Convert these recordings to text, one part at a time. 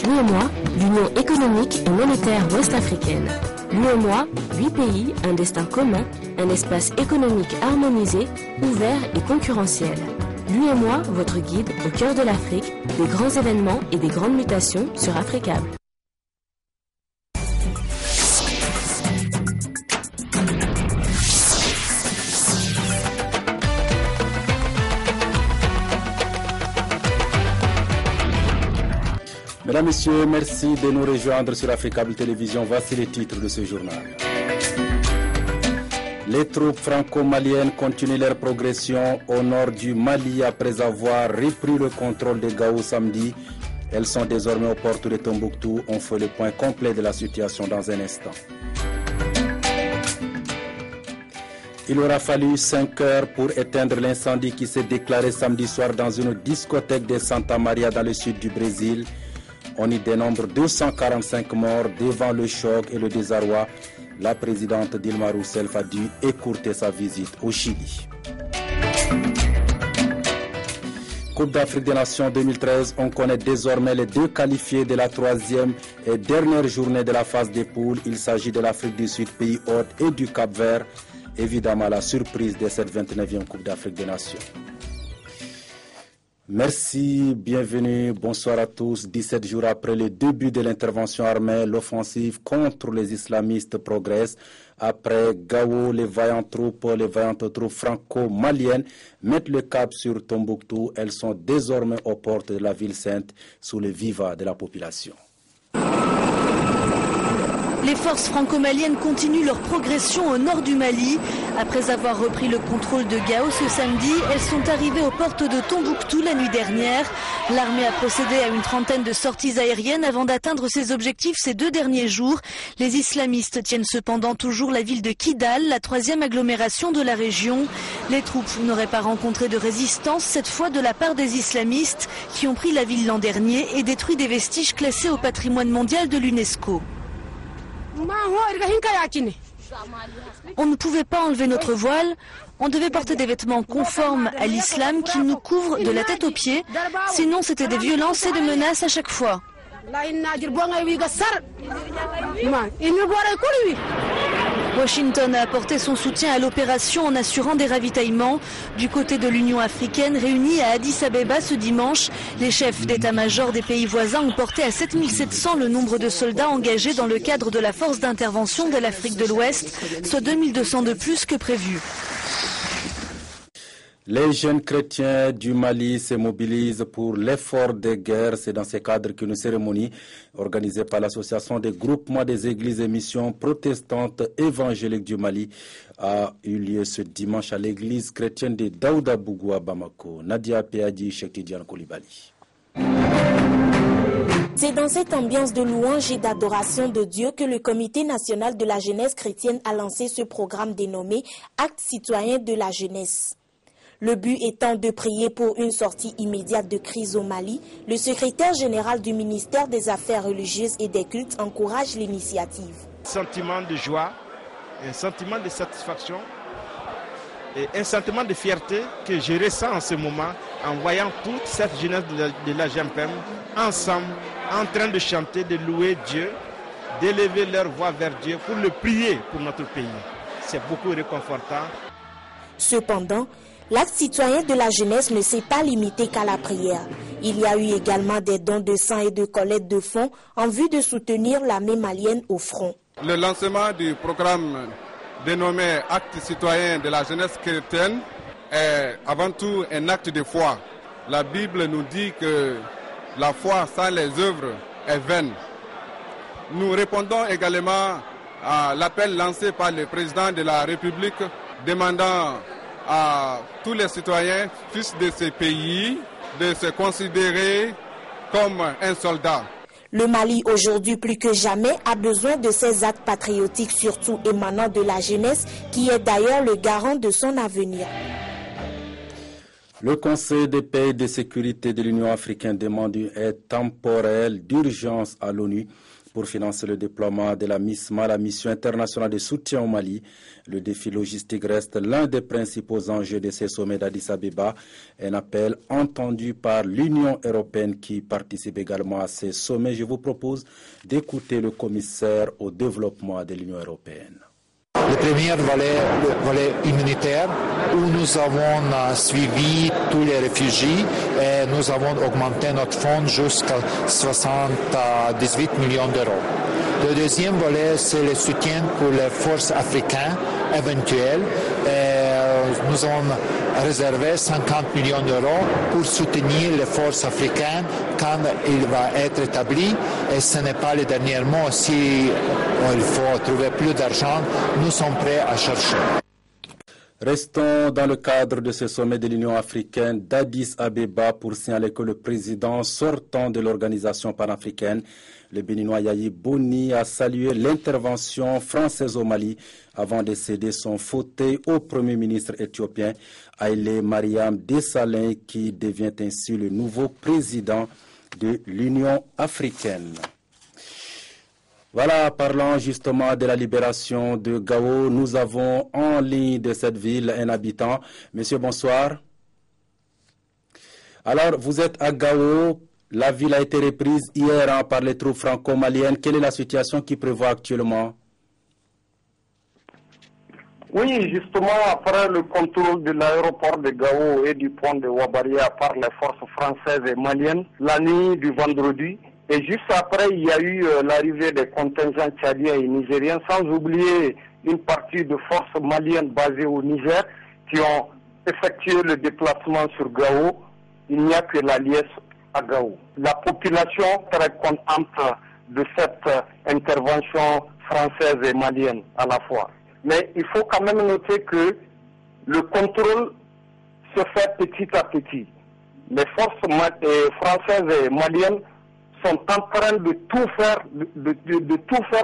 L'UEMOA, l'Union économique et monétaire ouest-africaine. L'UEMOA, 8 pays, un destin commun, un espace économique harmonisé, ouvert et concurrentiel. L'UEMOA, votre guide au cœur de l'Afrique, des grands événements et des grandes mutations sur Africable. Mesdames, Messieurs, merci de nous rejoindre sur Africable Télévision. Voici les titres de ce journal. Les troupes franco-maliennes continuent leur progression au nord du Mali après avoir repris le contrôle de Gao samedi. Elles sont désormais aux portes de Tombouctou. On fait le point complet de la situation dans un instant. Il aura fallu 5 heures pour éteindre l'incendie qui s'est déclaré samedi soir dans une discothèque de Santa Maria dans le sud du Brésil. On y dénombre 245 morts devant le choc et le désarroi. La présidente Dilma Rousseff a dû écourter sa visite au Chili. Coupe d'Afrique des Nations 2013, on connaît désormais les 2 qualifiés de la 3e et dernière journée de la phase des poules. Il s'agit de l'Afrique du Sud, pays hôte, et du Cap-Vert. Évidemment, la surprise de cette 29e Coupe d'Afrique des Nations. Merci, bienvenue, bonsoir à tous. 17 jours après le début de l'intervention armée, l'offensive contre les islamistes progresse. Après Gao, les vaillantes troupes franco-maliennes mettent le cap sur Tombouctou. Elles sont désormais aux portes de la ville sainte sous le vivat de la population. Les forces franco-maliennes continuent leur progression au nord du Mali. Après avoir repris le contrôle de Gao ce samedi, elles sont arrivées aux portes de Tombouctou la nuit dernière. L'armée a procédé à une trentaine de sorties aériennes avant d'atteindre ses objectifs ces 2 derniers jours. Les islamistes tiennent cependant toujours la ville de Kidal, la 3e agglomération de la région. Les troupes n'auraient pas rencontré de résistance, cette fois de la part des islamistes qui ont pris la ville l'an dernier et détruit des vestiges classés au patrimoine mondial de l'UNESCO. On ne pouvait pas enlever notre voile, on devait porter des vêtements conformes à l'islam qui nous couvrent de la tête aux pieds, sinon c'était des violences et des menaces à chaque fois. Washington a apporté son soutien à l'opération en assurant des ravitaillements. Du côté de l'Union africaine réunie à Addis Abeba ce dimanche, les chefs d'état-major des pays voisins ont porté à 7700 le nombre de soldats engagés dans le cadre de la force d'intervention de l'Afrique de l'Ouest, soit 2200 de plus que prévu. Les jeunes chrétiens du Mali se mobilisent pour l'effort de guerre. C'est dans ce cadre qu'une cérémonie organisée par l'association des groupements des églises et missions protestantes évangéliques du Mali a eu lieu ce dimanche à l'église chrétienne de Daouda Bougou à Bamako. Nadia Peadi, Cheikh Tidiane Koulibaly. C'est dans cette ambiance de louange et d'adoration de Dieu que le Comité national de la jeunesse chrétienne a lancé ce programme dénommé Actes citoyens de la jeunesse. Le but étant de prier pour une sortie immédiate de crise au Mali, le secrétaire général du ministère des Affaires religieuses et des cultes encourage l'initiative. Un sentiment de joie, un sentiment de satisfaction et un sentiment de fierté que je ressens en ce moment en voyant toute cette jeunesse de la GMPM ensemble en train de chanter, de louer Dieu, d'élever leur voix vers Dieu pour le prier pour notre pays. C'est beaucoup réconfortant. Cependant, l'acte citoyen de la jeunesse ne s'est pas limité qu'à la prière. Il y a eu également des dons de sang et de collecte de fonds en vue de soutenir l'armée malienne au front. Le lancement du programme dénommé Acte citoyen de la jeunesse chrétienne est avant tout un acte de foi. La Bible nous dit que la foi sans les œuvres est vaine. Nous répondons également à l'appel lancé par le président de la République demandant à tous les citoyens, fils de ces pays, de se considérer comme un soldat. Le Mali aujourd'hui plus que jamais a besoin de ces actes patriotiques, surtout émanant de la jeunesse, qui est d'ailleurs le garant de son avenir. Le Conseil de paix et de sécurité de l'Union africaine demande une aide temporelle d'urgence à l'ONU pour financer le déploiement de la MISMA, la mission internationale de soutien au Mali. Le défi logistique reste l'un des principaux enjeux de ces sommets d'Addis Abeba. Un appel entendu par l'Union européenne qui participe également à ces sommets. Je vous propose d'écouter le commissaire au développement de l'Union européenne. Le premier volet, le volet humanitaire, où nous avons suivi tous les réfugiés et nous avons augmenté notre fonds jusqu'à 78 millions d'euros. Le deuxième volet, c'est le soutien pour les forces africaines éventuelles. Nous avons réservé 50 millions d'euros pour soutenir les forces africaines quand il va être établi. Et ce n'est pas le dernier mot. Si il faut trouver plus d'argent, nous sommes prêts à chercher. Restons dans le cadre de ce sommet de l'Union africaine d'Addis Abeba pour signaler que le président sortant de l'organisation panafricaine, le Béninois Yayi Boni, a salué l'intervention française au Mali avant de céder son fauteuil au Premier ministre éthiopien Haïlé Mariam Desalegn, qui devient ainsi le nouveau président de l'Union africaine. Voilà, parlant justement de la libération de Gao, nous avons en ligne de cette ville un habitant. Monsieur, bonsoir. Alors, vous êtes à Gao. La ville a été reprise hier par les troupes franco-maliennes. Quelle est la situation qui prévoit actuellement? Oui, justement, après le contrôle de l'aéroport de Gao et du pont de Wabaria par les forces françaises et maliennes, la nuit du vendredi, et juste après, il y a eu l'arrivée des contingents tchadiens et nigériens, sans oublier une partie de forces maliennes basées au Niger qui ont effectué le déplacement sur Gao. Il n'y a que la liesse à Gao. La population est très contente de cette intervention française et malienne à la fois. Mais il faut quand même noter que le contrôle se fait petit à petit. Les forces françaises et maliennes sont en train de tout faire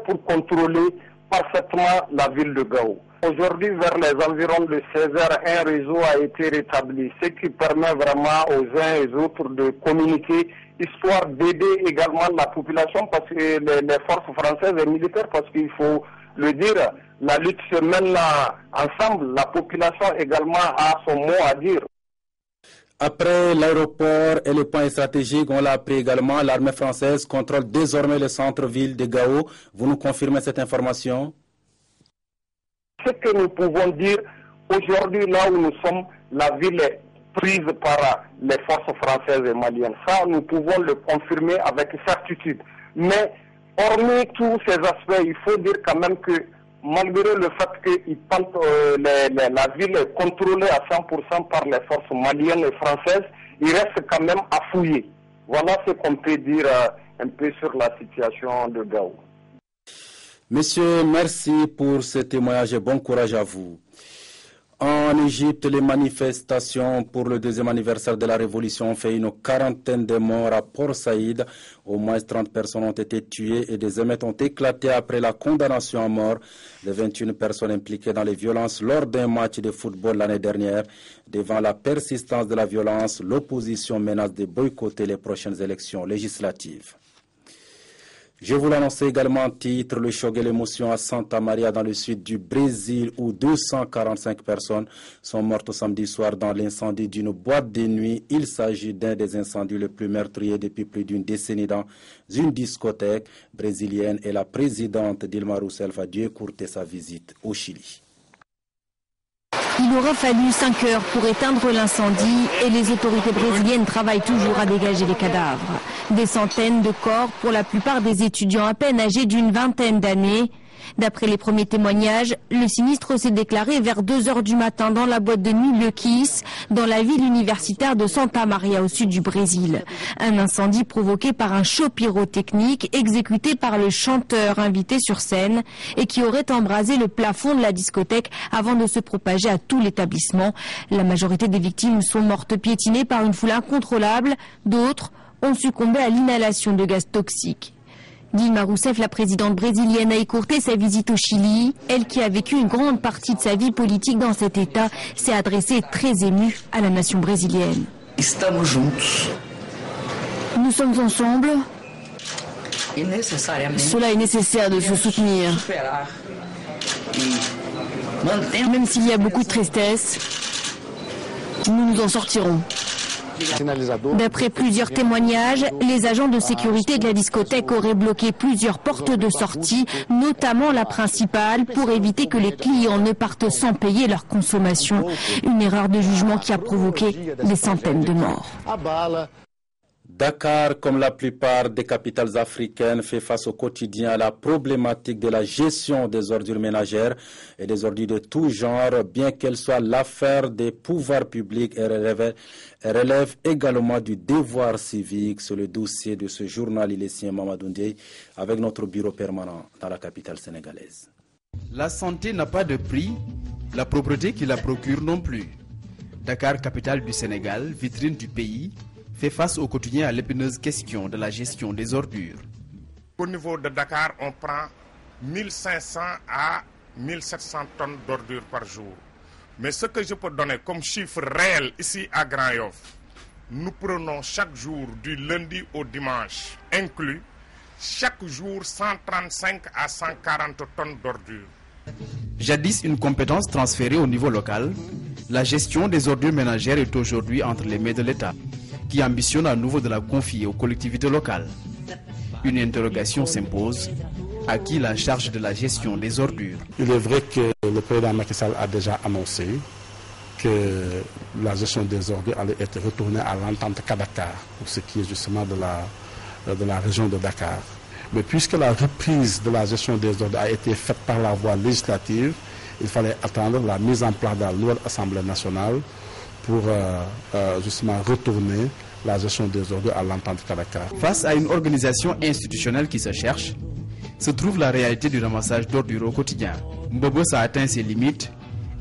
pour contrôler parfaitement la ville de Gao. Aujourd'hui, vers les environs de 16h, un réseau a été rétabli, ce qui permet vraiment aux uns et aux autres de communiquer, histoire d'aider également la population, parce que les forces françaises et militaires, parce qu'il faut le dire, la lutte se mène là ensemble, la population également a son mot à dire. Après l'aéroport et le point stratégique, on l'a appris également, l'armée française contrôle désormais le centre-ville de Gao. Vous nous confirmez cette information? Ce que nous pouvons dire, aujourd'hui, là où nous sommes, la ville est prise par les forces françaises et maliennes. Ça, nous pouvons le confirmer avec certitude. Mais, hormis tous ces aspects, il faut dire quand même que, malgré le fait que la ville est contrôlée à 100% par les forces maliennes et françaises, il reste quand même à fouiller. Voilà ce qu'on peut dire un peu sur la situation de Gao. Monsieur, merci pour ce témoignage et bon courage à vous. En Égypte, les manifestations pour le deuxième anniversaire de la Révolution ont fait une quarantaine de morts à Port Saïd. Au moins 30 personnes ont été tuées et des émeutes ont éclaté après la condamnation à mort de 21 personnes impliquées dans les violences lors d'un match de football l'année dernière. Devant la persistance de la violence, l'opposition menace de boycotter les prochaines élections législatives. Je vous l'annonçais également en titre, le choc et l'émotion à Santa Maria dans le sud du Brésil où 245 personnes sont mortes samedi soir dans l'incendie d'une boîte de nuit. Il s'agit d'un des incendies les plus meurtriers depuis plus d'une décennie dans une discothèque brésilienne et la présidente Dilma Rousseff a dû écourter sa visite au Chili. Il aura fallu 5 heures pour éteindre l'incendie et les autorités brésiliennes travaillent toujours à dégager les cadavres. Des centaines de corps, pour la plupart des étudiants à peine âgés d'une vingtaine d'années. D'après les premiers témoignages, le sinistre s'est déclaré vers 2 heures du matin dans la boîte de nuit Le Kiss, dans la ville universitaire de Santa Maria au sud du Brésil. Un incendie provoqué par un show pyrotechnique exécuté par le chanteur invité sur scène et qui aurait embrasé le plafond de la discothèque avant de se propager à tout l'établissement. La majorité des victimes sont mortes piétinées par une foule incontrôlable, d'autres ont succombé à l'inhalation de gaz toxiques. Dilma Rousseff, la présidente brésilienne, a écourté sa visite au Chili. Elle, qui a vécu une grande partie de sa vie politique dans cet État, s'est adressée très émue à la nation brésilienne. Estamos juntos. Nous sommes ensemble. Cela est nécessaire de se soutenir. Même s'il y a beaucoup de tristesse, nous nous en sortirons. D'après plusieurs témoignages, les agents de sécurité de la discothèque auraient bloqué plusieurs portes de sortie, notamment la principale, pour éviter que les clients ne partent sans payer leur consommation. Une erreur de jugement qui a provoqué des centaines de morts. Dakar, comme la plupart des capitales africaines, fait face au quotidien à la problématique de la gestion des ordures ménagères et des ordures de tout genre, bien qu'elle soit l'affaire des pouvoirs publics et relève également du devoir civique. Sur le dossier de ce journal illécien Mamadou Ndiaye avec notre bureau permanent dans la capitale sénégalaise. La santé n'a pas de prix, la propreté qui la procure non plus. Dakar, capitale du Sénégal, vitrine du pays, fait face au quotidien à l'épineuse question de la gestion des ordures. Au niveau de Dakar, on prend 1500 à 1700 tonnes d'ordures par jour. Mais ce que je peux donner comme chiffre réel ici à Grand Yoff, nous prenons chaque jour du lundi au dimanche inclus, chaque jour 135 à 140 tonnes d'ordures. Jadis une compétence transférée au niveau local, la gestion des ordures ménagères est aujourd'hui entre les mains de l'État, qui ambitionne à nouveau de la confier aux collectivités locales. Une interrogation s'impose. À qui la charge de la gestion des ordures? Il est vrai que le président Macky Sall a déjà annoncé que la gestion des ordures allait être retournée à l'entente Dakar, pour ce qui est justement de la région de Dakar. Mais puisque la reprise de la gestion des ordures a été faite par la voie législative, il fallait attendre la mise en place de la nouvelle Assemblée nationale pour justement retourner la gestion des ordures à l'entente Dakar. Face à une organisation institutionnelle qui se cherche, se trouve la réalité du ramassage d'ordures au quotidien. Mbobos a atteint ses limites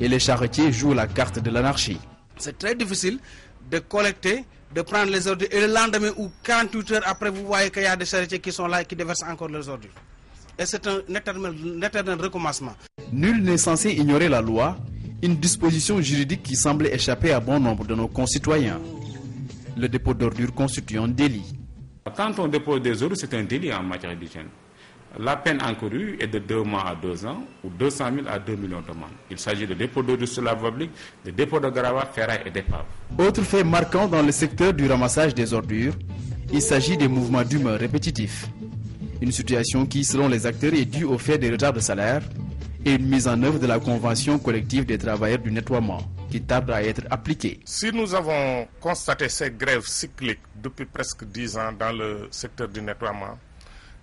et les charretiers jouent la carte de l'anarchie. C'est très difficile de collecter, de prendre les ordures et le lendemain ou 48 heures après, vous voyez qu'il y a des charretiers qui sont là et qui déversent encore leurs ordures. Et c'est un éternel recommencement. Nul n'est censé ignorer la loi, une disposition juridique qui semble échapper à bon nombre de nos concitoyens. Le dépôt d'ordures constitue un délit. Quand on dépose des ordures, c'est un délit en matière d'hygiène. La peine encourue est de 2 mois à 2 ans ou 200 000 à 2 millions d'amendes. Il s'agit de dépôt d'ordures sur la voie publique, de dépôt de gravats, ferrailles et d'épaves. Autre fait marquant dans le secteur du ramassage des ordures, il s'agit des mouvements d'humeur répétitifs. Une situation qui, selon les acteurs, est due au fait des retards de salaire et une mise en œuvre de la convention collective des travailleurs du nettoiement, qui tarde à être appliquée. Si nous avons constaté ces grèves cycliques depuis presque 10 ans dans le secteur du nettoiement,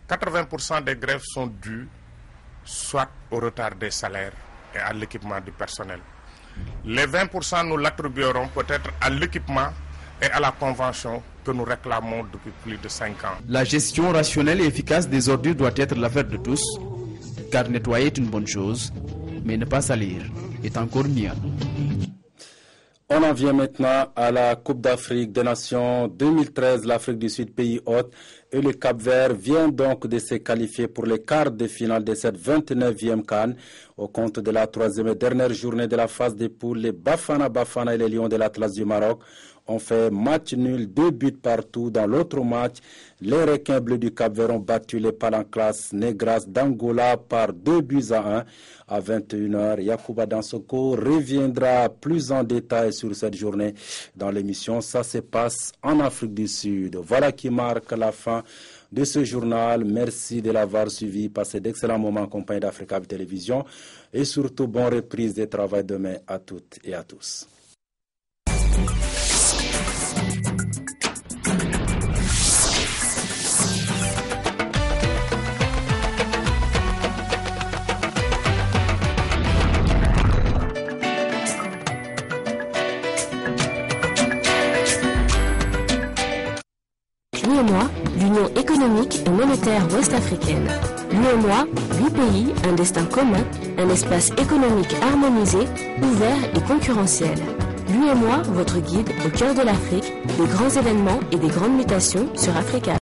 80% des grèves sont dues soit au retard des salaires et à l'équipement du personnel. Les 20% nous l'attribuerons peut-être à l'équipement et à la convention que nous réclamons depuis plus de 5 ans. La gestion rationnelle et efficace des ordures doit être l'affaire de tous, car nettoyer est une bonne chose, mais ne pas salir est encore mieux. On en vient maintenant à la Coupe d'Afrique des Nations 2013. L'Afrique du Sud, pays hôte, et le Cap-Vert vient donc de se qualifier pour les quarts de finale de cette 29e CAN. Au compte de la 3e et dernière journée de la phase des poules, les Bafana Bafana et les Lions de l'Atlas du Maroc ont fait match nul, 2 buts partout. Dans l'autre match, les requins bleus du Cap-Vert ont battu les Palanclas Negras d'Angola par 2 buts à 1 à 21h. Yacouba Dansoko reviendra plus en détail sur cette journée dans l'émission. Ça se passe en Afrique du Sud. Voilà qui marque la fin de ce journal. Merci de l'avoir suivi. Passez d'excellents moments en compagnie d'Africa Télévision et surtout bonne reprise de travail demain à toutes et à tous. L'UEMOA, l'Union économique et monétaire ouest-africaine. L'UEMOA, 8 pays, un destin commun, un espace économique harmonisé, ouvert et concurrentiel. L'UEMOA, votre guide au cœur de l'Afrique, des grands événements et des grandes mutations sur Africa.